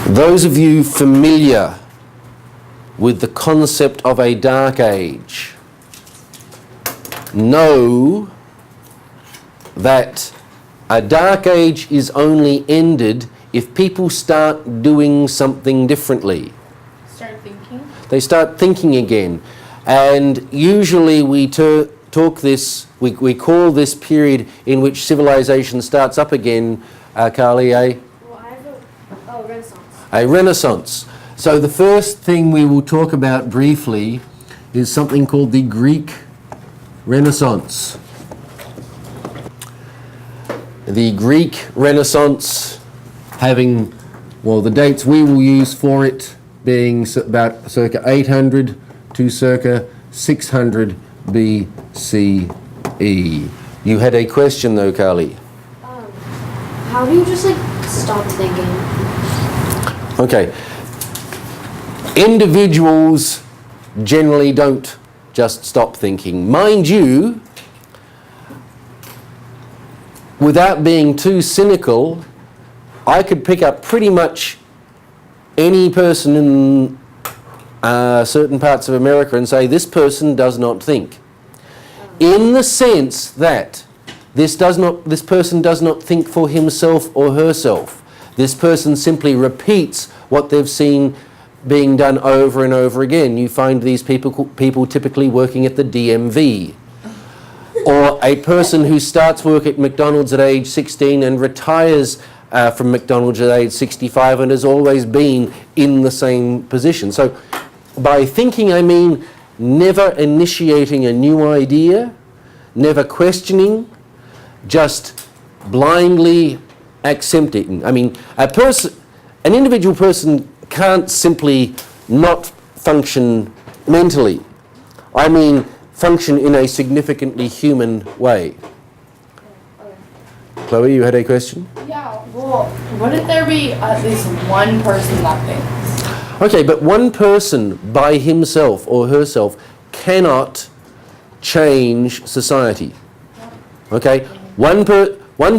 Those of you familiar with the concept of a dark age know that a dark age is only ended if people start doing something differently. Start thinking? They start thinking again. And usually we talk this, we call this period in which civilization starts up again, Carly, Renaissance. A renaissance. So the first thing we will talk about briefly is something called the Greek Renaissance. The Greek Renaissance having, well, the dates we will use for it being about circa 800 to circa 600 BCE. You had a question though, Carly. How do you just stop thinking? Okay. Individuals generally don't just stop thinking. Mind you, without being too cynical, I could pick up pretty much any person in certain parts of America and say, this person does not think. In the sense that this person does not think for himself or herself. This person simply repeats what they've seen being done over and over again. You find these people typically working at the DMV. Or a person who starts work at McDonald's at age 16 and retires from McDonald's at age 65 and has always been in the same position. So by thinking I mean never initiating a new idea, never questioning, just blindly accepting. I mean, an individual person can't simply not function mentally. I mean, function in a significantly human way. Chloe, you had a question? Yeah, well, wouldn't there be at least one person that thinks? Okay, but one person by himself or herself cannot change society. Okay? One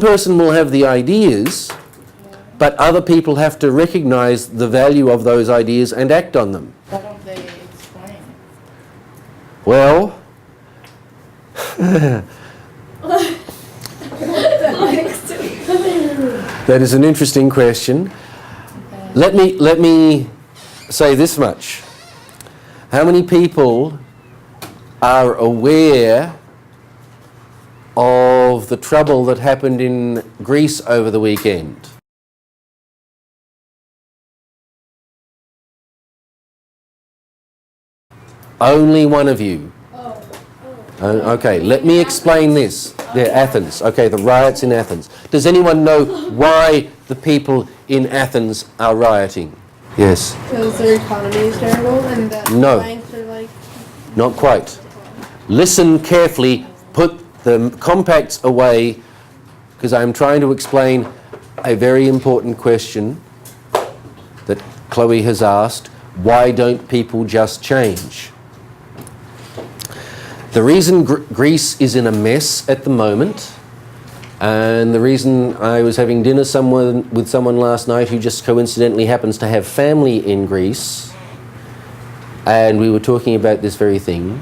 person will have the ideas, but other people have to recognize the value of those ideas and act on them. Why don't they explain? Well, that is an interesting question. Let me say this much. How many people are aware of the trouble that happened in Greece over the weekend? Only one of you. Okay, let me explain this. Yeah, Athens. Okay, the riots in Athens. Does anyone know why the people in Athens are rioting? Yes. Because their economy is terrible and that No. banks are Not quite. Listen carefully. Put the compacts away, because I'm trying to explain a very important question that Chloe has asked. Why don't people just change? The reason Greece is in a mess at the moment, and the reason I was having dinner with someone last night who just coincidentally happens to have family in Greece, and we were talking about this very thing.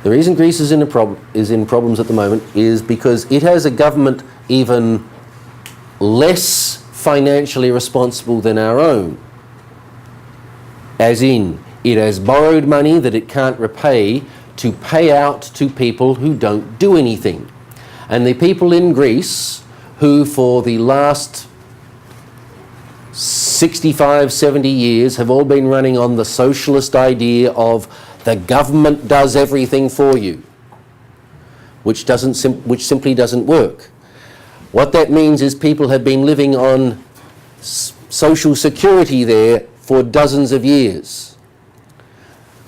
The reason Greece is in problems at the moment is because it has a government even less financially responsible than our own. As in, it has borrowed money that it can't repay to pay out to people who don't do anything. And the people in Greece who for the last 65, 70 years have all been running on the socialist idea of the government does everything for you, which simply doesn't work. What that means is people have been living on social security there for dozens of years.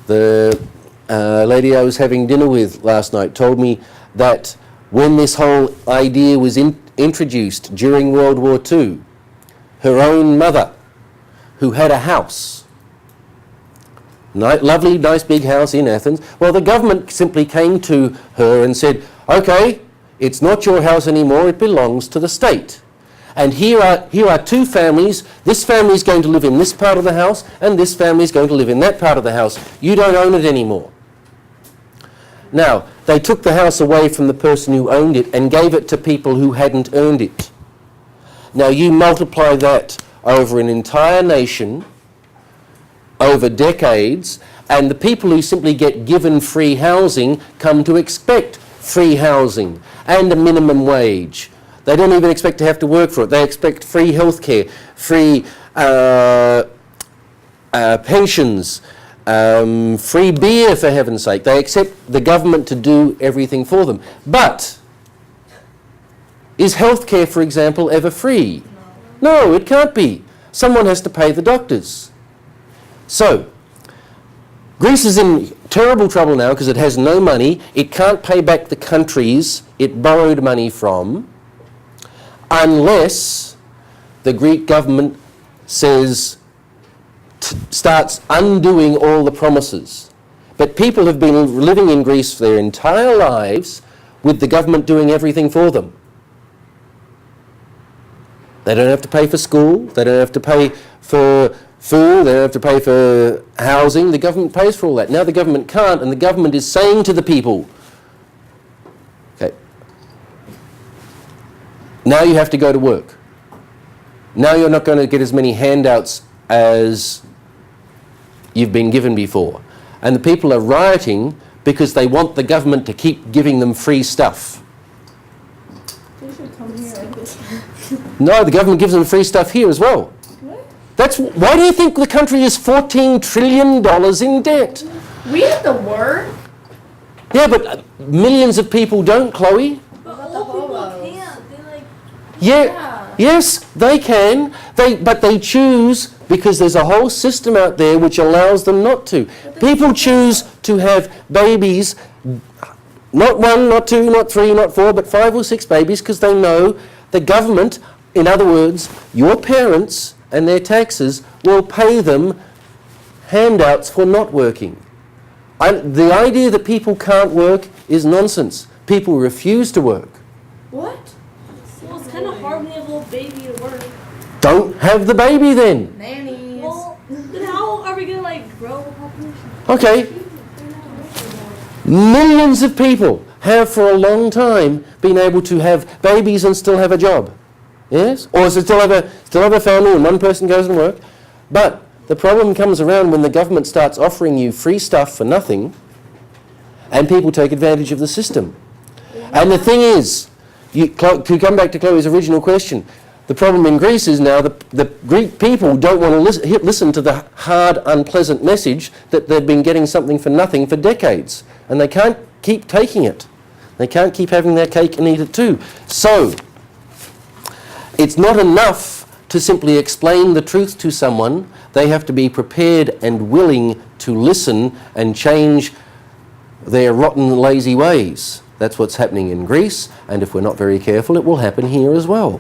The lady I was having dinner with last night told me that when this whole idea was introduced during World War II, her own mother, who had a house, lovely, nice big house in Athens, well, the government simply came to her and said, okay, it's not your house anymore, it belongs to the state. And here are two families. This family is going to live in this part of the house, and this family is going to live in that part of the house. You don't own it anymore. Now, they took the house away from the person who owned it and gave it to people who hadn't earned it. Now, you multiply that over an entire nation, over decades, and the people who simply get given free housing come to expect free housing and a minimum wage. They don't even expect to have to work for it. They expect free healthcare, free pensions, free beer, for heaven's sake. They accept the government to do everything for them. But is healthcare, for example, ever free? No, it can't be. Someone has to pay the doctors. So, Greece is in terrible trouble now because it has no money. It can't pay back the countries it borrowed money from unless the Greek government starts undoing all the promises. But people have been living in Greece their entire lives with the government doing everything for them. They don't have to pay for school, they don't have to pay for food, they don't have to pay for housing. The government pays for all that. Now the government can't, and the government is saying to the people, okay, now you have to go to work. Now you're not going to get as many handouts as you've been given before. And the people are rioting because they want the government to keep giving them free stuff. They should come here. No, the government gives them free stuff here as well. Why do you think the country is $14 trillion in debt? We have to work. Yeah, but millions of people don't, Chloe. But old people can't. They like. Yeah. Yes, they can. But they choose because there's a whole system out there which allows them not to. People choose to have babies, not one, not two, not three, not four, but 5 or 6 babies because they know the government, in other words, your parents and their taxes will pay them handouts for not working. The idea that people can't work is nonsense. People refuse to work. What? Well, it's kind of hard when you have a little baby to work. Don't have the baby then. Nannies. Well, then how are we going to like grow a population? Okay. Millions of people have for a long time been able to have babies and still have a job. Yes? Or still have a family and one person goes and work. But the problem comes around when the government starts offering you free stuff for nothing and people take advantage of the system. And the thing is, to come back to Chloe's original question, the problem in Greece is now the Greek people don't want to listen to the hard, unpleasant message that they've been getting something for nothing for decades. And they can't keep taking it. They can't keep having their cake and eat it too. So, it's not enough to simply explain the truth to someone. They have to be prepared and willing to listen and change their rotten, lazy ways. That's what's happening in Greece, and if we're not very careful, it will happen here as well.